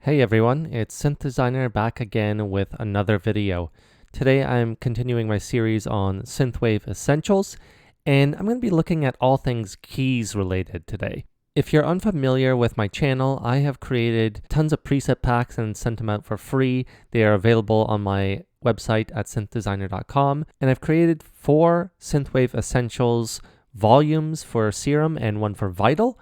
Hey everyone, it's Synth Designer back again with another video. Today I'm continuing my series on Synthwave Essentials, and I'm going to be looking at all things keys related today. If you're unfamiliar with my channel, I have created tons of preset packs and sent them out for free. They are available on my website at synthdesigner.com, and I've created 4 Synthwave Essentials volumes for Serum and 1 for Vital.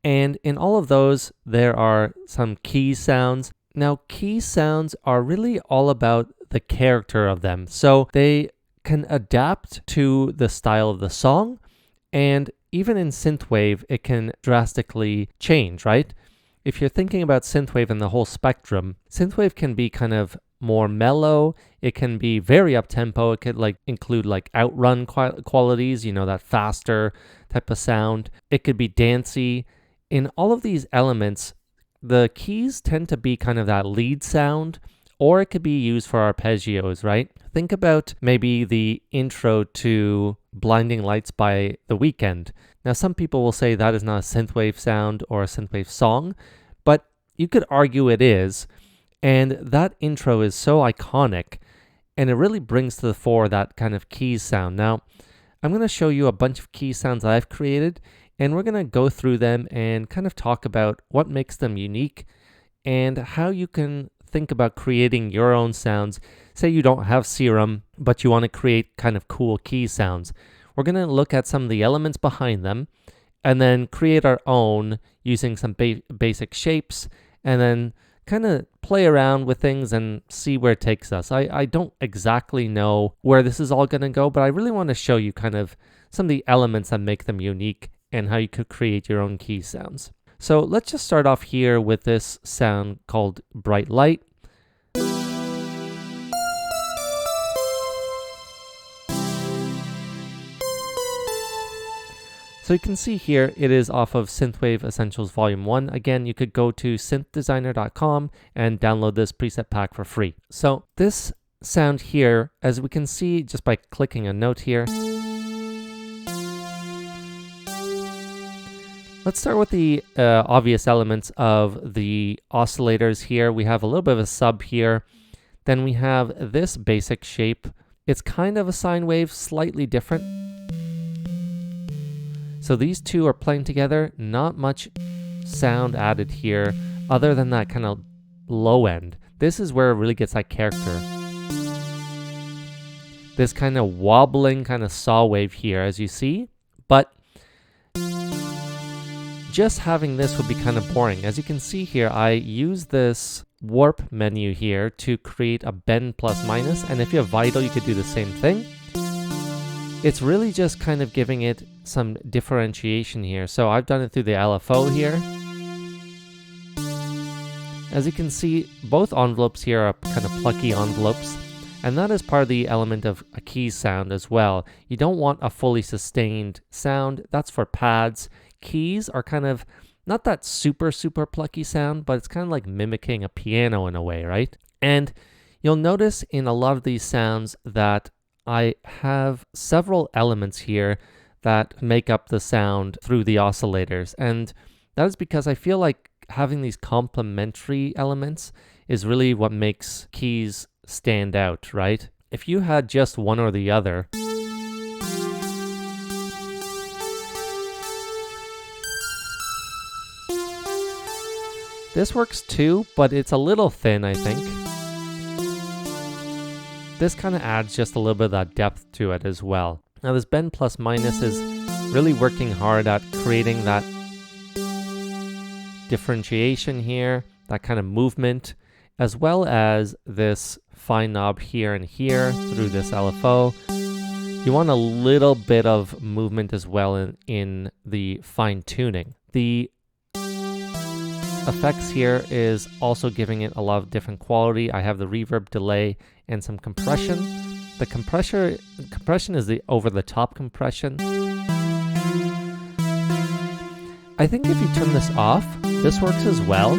And in all of those, there are some key sounds. Now, key sounds are really all about the character of them. So they can adapt to the style of the song. And even in Synthwave, it can drastically change, right? If you're thinking about Synthwave and the whole spectrum, Synthwave can be kind of more mellow. It can be very up-tempo. It could include outrun qualities, that faster type of sound. It could be dancey. In all of these elements, the keys tend to be kind of that lead sound, or it could be used for arpeggios, right? Think about maybe the intro to Blinding Lights by The Weeknd. Now, some people will say that is not a synthwave sound or a synthwave song, but you could argue it is, and that intro is so iconic, and it really brings to the fore that kind of keys sound. Now, I'm going to show you a bunch of key sounds that I've created, and we're going to go through them and kind of talk about what makes them unique and how you can think about creating your own sounds. Say you don't have Serum, but you want to create kind of cool key sounds. We're going to look at some of the elements behind them and then create our own using some basic shapes and then kind of play around with things and see where it takes us. I don't exactly know where this is all going to go, but I really want to show you kind of some of the elements that make them unique and how you could create your own key sounds. So let's just start off here with this sound called Bright Light. So you can see here, it is off of Synthwave Essentials Volume 1. Again, you could go to synthdesigner.com and download this preset pack for free. So this sound here, as we can see just by clicking a note here, let's start with the obvious elements of the oscillators here. We have a little bit of a sub here. Then we have this basic shape. It's kind of a sine wave, slightly different. So these two are playing together. Not much sound added here other than that kind of low end. This is where it really gets that character. This kind of wobbling kind of saw wave here, as you see. But just having this would be kind of boring. As you can see here, I use this warp menu here to create a bend plus minus, and if you have Vital, you could do the same thing. It's really just kind of giving it some differentiation here. So I've done it through the LFO here. As you can see, both envelopes here are kind of plucky envelopes, and that is part of the element of a key sound as well. You don't want a fully sustained sound. That's for pads. Keys are kind of not that super plucky sound, but it's kind of like mimicking a piano in a way, right? And you'll notice in a lot of these sounds that I have several elements here that make up the sound through the oscillators. And that is because I feel like having these complementary elements is really what makes keys stand out, right? If you had just one or the other, this works too, but it's a little thin, I think. This kind of adds just a little bit of that depth to it as well. Now this bend plus minus is really working hard at creating that differentiation here, that kind of movement, as well as this fine knob here and here through this LFO. You want a little bit of movement as well in the fine tuning. The effects here is also giving it a lot of different quality. I have the reverb, delay, and some compression. The compression is the over-the-top compression. I think if you turn this off, this works as well.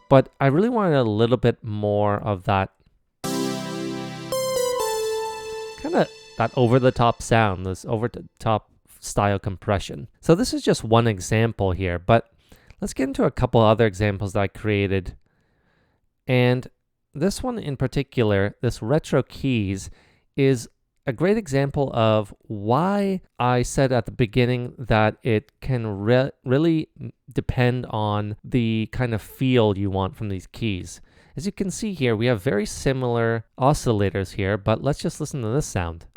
But I really wanted a little bit more of that kind of that over-the-top sound, this over-the-top style compression. So this is just one example here, but let's get into a couple other examples that I created. And this one in particular, this retro keys, is a great example of why I said at the beginning that it can really depend on the kind of feel you want from these keys. As you can see here, we have very similar oscillators here, but let's just listen to this sound.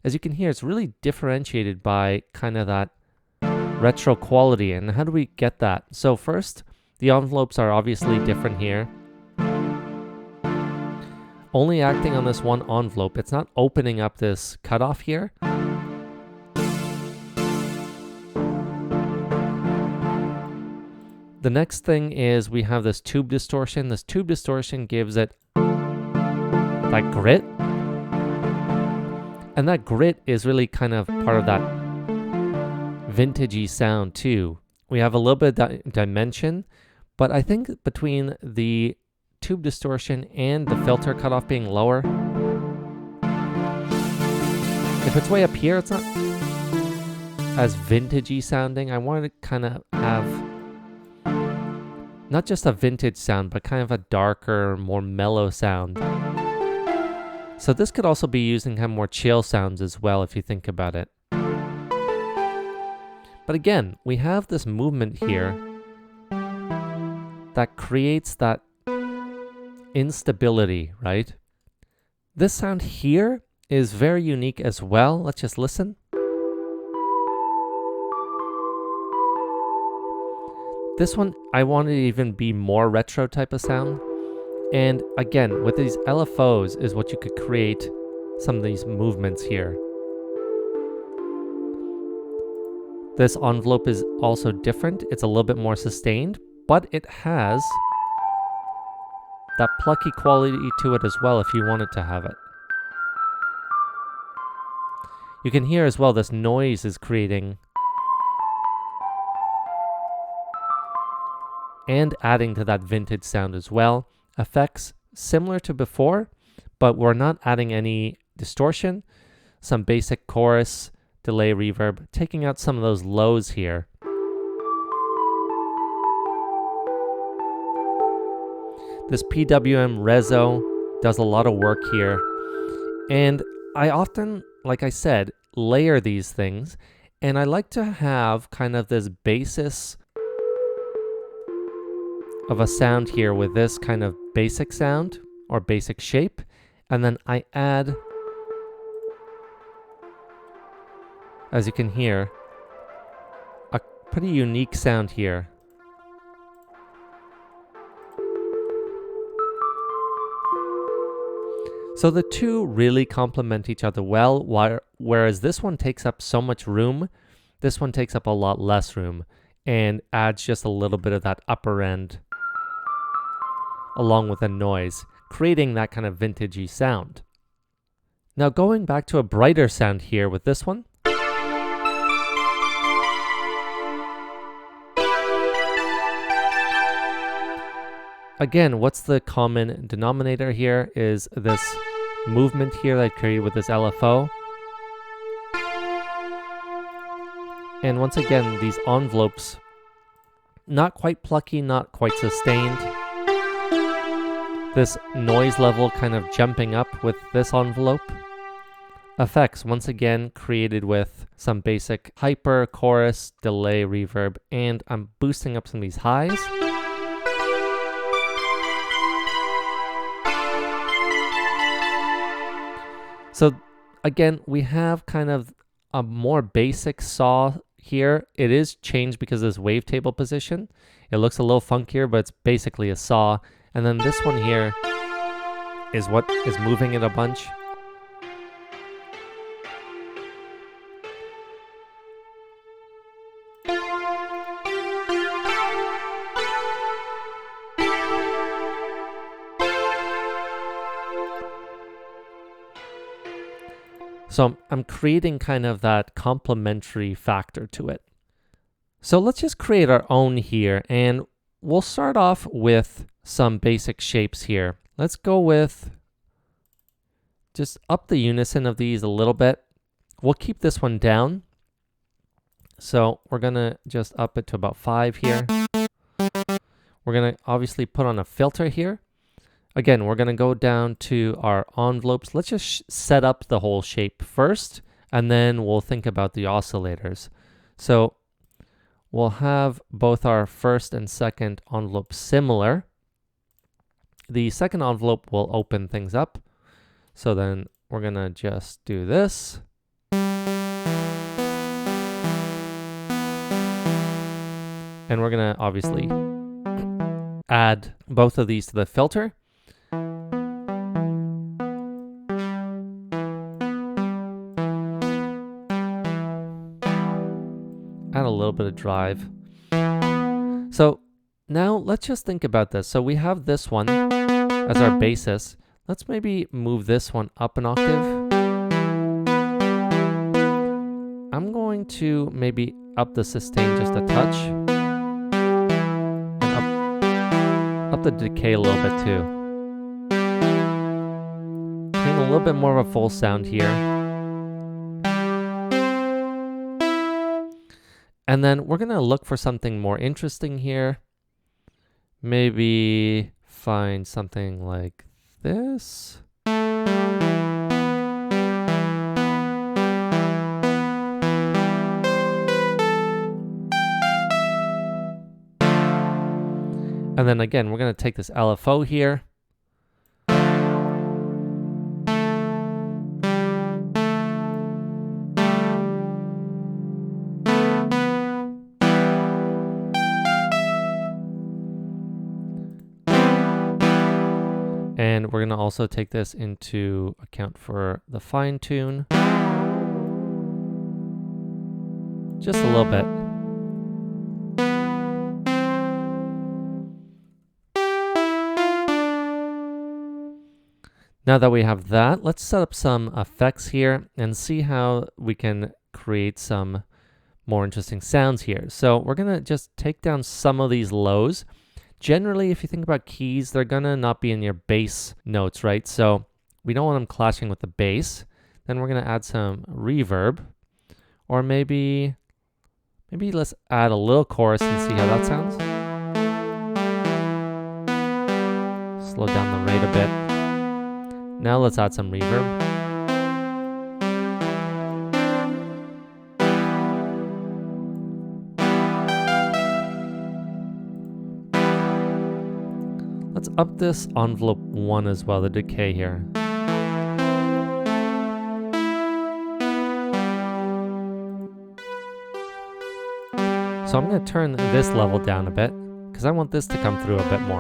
As you can hear, it's really differentiated by kind of that retro quality. And how do we get that? So first, the envelopes are obviously different here. Only acting on this one envelope. It's not opening up this cutoff here. The next thing is we have this tube distortion. This tube distortion gives it that grit. And that grit is really kind of part of that vintagey sound too. We have a little bit of dimension, but I think between the tube distortion and the filter cutoff being lower, if it's way up here, it's not as vintagey sounding. I wanted to kind of have not just a vintage sound, but kind of a darker, more mellow sound. So this could also be used in kind of more chill sounds as well, if you think about it. But again, we have this movement here that creates that instability, right? This sound here is very unique as well. Let's just listen. This one, I wanted to even be more retro type of sound. And again, with these LFOs is what you could create some of these movements here. This envelope is also different. It's a little bit more sustained, but it has that plucky quality to it as well if you wanted to have it. You can hear as well this noise is creating and adding to that vintage sound as well. Effects similar to before, but we're not adding any distortion. Some basic chorus, delay, reverb, taking out some of those lows here. This PWM Rezo does a lot of work here. And I often, like I said, layer these things. And I like to have kind of this basis of a sound here with this kind of basic sound or basic shape, and then I add, as you can hear, a pretty unique sound here. So the two really complement each other well, whereas this one takes up so much room, this one takes up a lot less room and adds just a little bit of that upper end along with the noise, creating that kind of vintagey sound. Now going back to a brighter sound here with this one. Again, what's the common denominator here is this movement here that I created with this LFO. And once again, these envelopes, not quite plucky, not quite sustained. This noise level kind of jumping up with this envelope. Effects, once again, created with some basic hyper, chorus, delay, reverb, and I'm boosting up some of these highs. So again, we have kind of a more basic saw here. It is changed because of this wavetable position. It looks a little funkier, but it's basically a saw. And then this one here is what is moving it a bunch. So I'm creating kind of that complementary factor to it. So let's just create our own here, and we'll start off with some basic shapes here. Let's go with just up the unison of these a little bit. We'll keep this one down. So we're going to just up it to about 5 here. We're going to obviously put on a filter here. Again, we're going to go down to our envelopes. Let's just set up the whole shape first, and then we'll think about the oscillators. So we'll have both our first and second envelope similar. The second envelope will open things up. So then we're going to just do this. And we're going to obviously add both of these to the filter. Add a little bit of drive. So now let's just think about this. So we have this one as our basis. Let's maybe move this one up an octave. I'm going to maybe up the sustain just a touch. And up the decay a little bit too. Getting a little bit more of a full sound here. And then we're going to look for something more interesting here. Maybe find something like this. And then again, we're going to take this LFO here. And we're going to also take this into account for the fine tune. Just a little bit. Now that we have that, let's set up some effects here and see how we can create some more interesting sounds here. So we're going to just take down some of these lows. Generally, if you think about keys, they're gonna not be in your bass notes, right? So we don't want them clashing with the bass. Then we're gonna add some reverb, or maybe let's add a little chorus and see how that sounds. Slow down the rate a bit. Now let's add some reverb. Let's up this envelope 1 as well, the decay here. So I'm going to turn this level down a bit, because I want this to come through a bit more.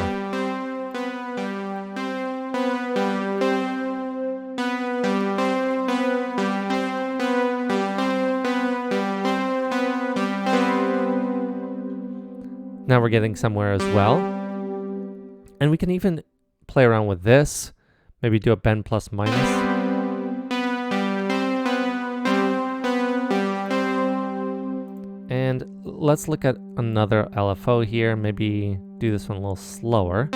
Now we're getting somewhere as well. And we can even play around with this, maybe do a bend plus minus. And let's look at another LFO here, maybe do this one a little slower.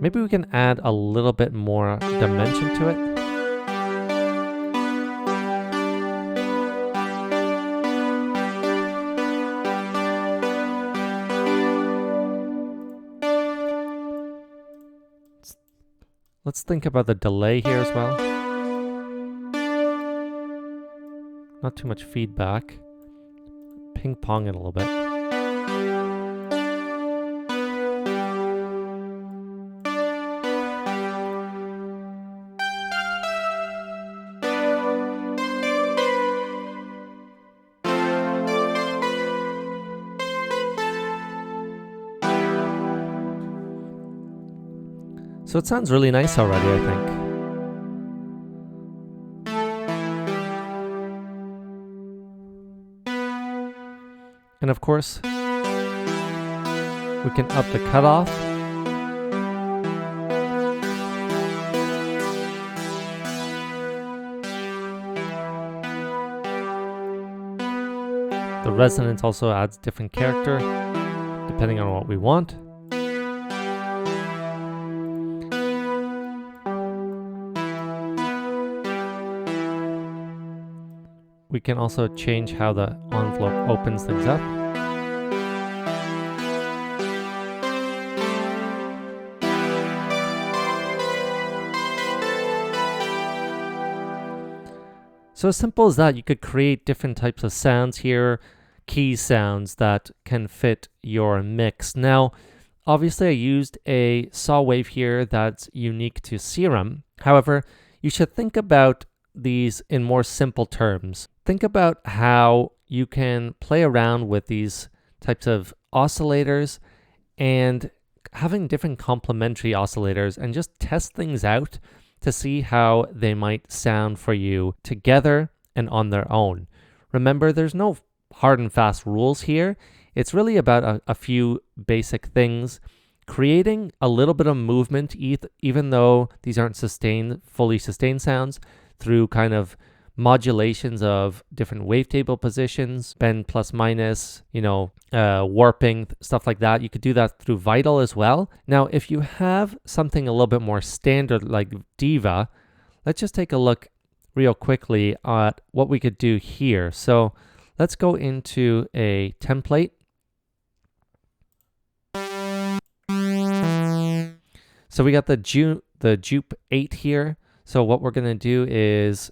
Maybe we can add a little bit more dimension to it. Let's think about the delay here as well. Not too much feedback. Ping pong it a little bit. So it sounds really nice already, I think. And of course, we can up the cutoff. The resonance also adds different character depending on what we want. We can also change how the envelope opens things up. So as simple as that, you could create different types of sounds here, key sounds that can fit your mix. Now, obviously I used a saw wave here that's unique to Serum. However, you should think about these in more simple terms. Think about how you can play around with these types of oscillators and having different complementary oscillators and just test things out to see how they might sound for you together and on their own. Remember, there's no hard and fast rules here. It's really about a few basic things. Creating a little bit of movement, even though these aren't fully sustained sounds, through kind of modulations of different wavetable positions, bend plus minus, warping, stuff like that. You could do that through Vital as well. Now, if you have something a little bit more standard like Diva, let's just take a look real quickly at what we could do here. So let's go into a template. So we got the Jupe 8 here. So what we're going to do is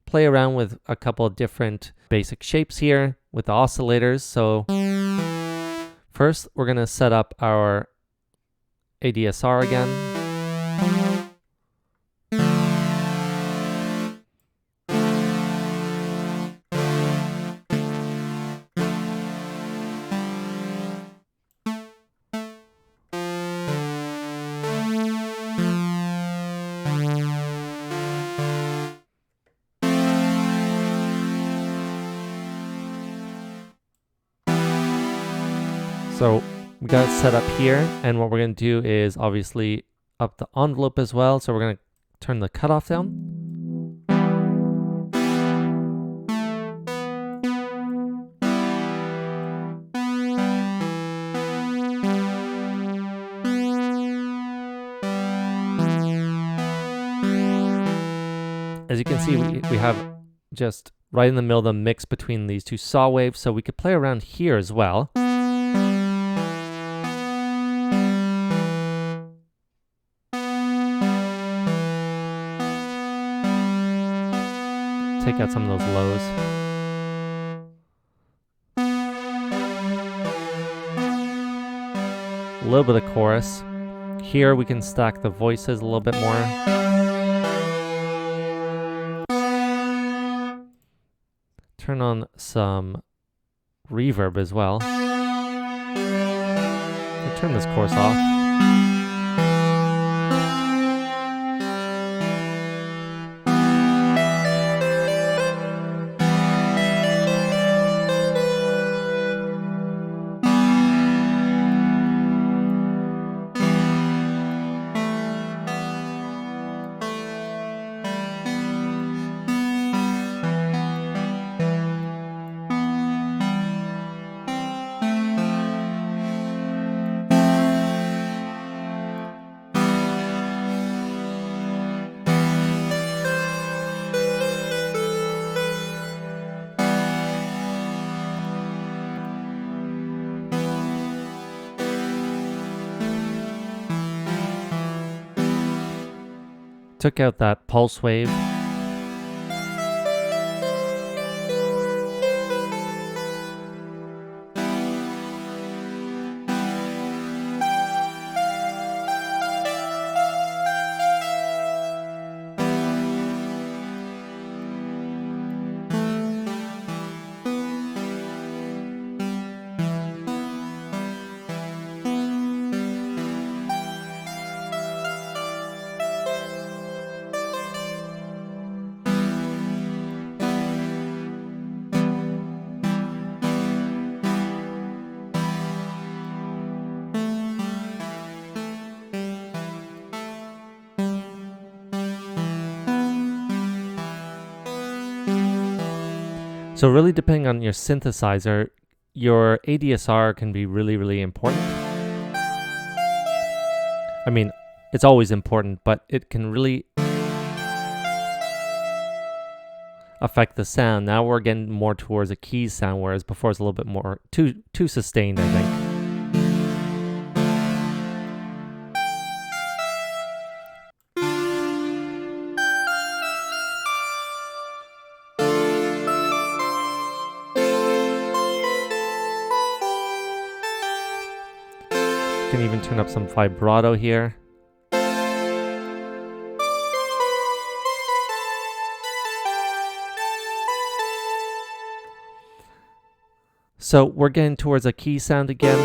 play around with a couple of different basic shapes here with the oscillators. So first, we're going to set up our ADSR again. So we got it set up here, and what we're going to do is obviously up the envelope as well. So we're going to turn the cutoff down. As you can see, we have just right in the middle of the mix between these two saw waves, so we could play around here as well. Take out some of those lows. A little bit of chorus. Here we can stack the voices a little bit more. Turn on some reverb as well. I'll turn this chorus off. Took out that pulse wave. So really depending on your synthesizer, your ADSR can be really, really important. I mean, it's always important, but it can really affect the sound. Now we're getting more towards a keys sound, whereas before it's a little bit more too sustained, I think. You can even turn up some vibrato here. So we're getting towards a key sound again.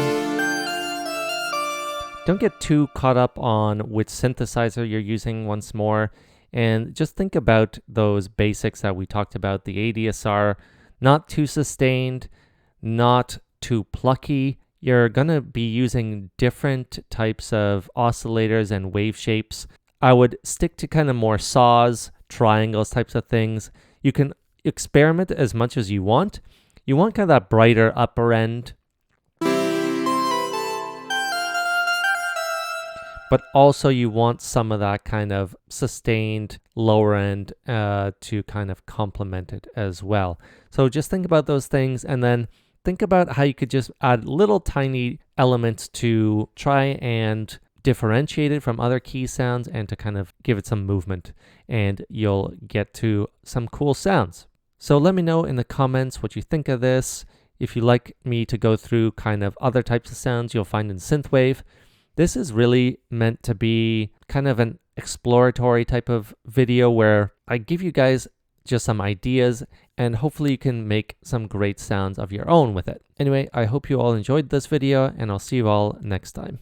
Don't get too caught up on which synthesizer you're using once more, and just think about those basics that we talked about. The ADSR, not too sustained, not too plucky. You're gonna be using different types of oscillators and wave shapes. I would stick to kind of more saws, triangles, types of things. You can experiment as much as you want. You want kind of that brighter upper end, but also you want some of that kind of sustained lower end to kind of complement it as well. So just think about those things, and then think about how you could just add little tiny elements to try and differentiate it from other key sounds and to kind of give it some movement, and you'll get to some cool sounds. So let me know in the comments what you think of this. If you like me to go through kind of other types of sounds you'll find in Synthwave. This is really meant to be kind of an exploratory type of video where I give you guys just some ideas, and hopefully you can make some great sounds of your own with it. Anyway, I hope you all enjoyed this video, and I'll see you all next time.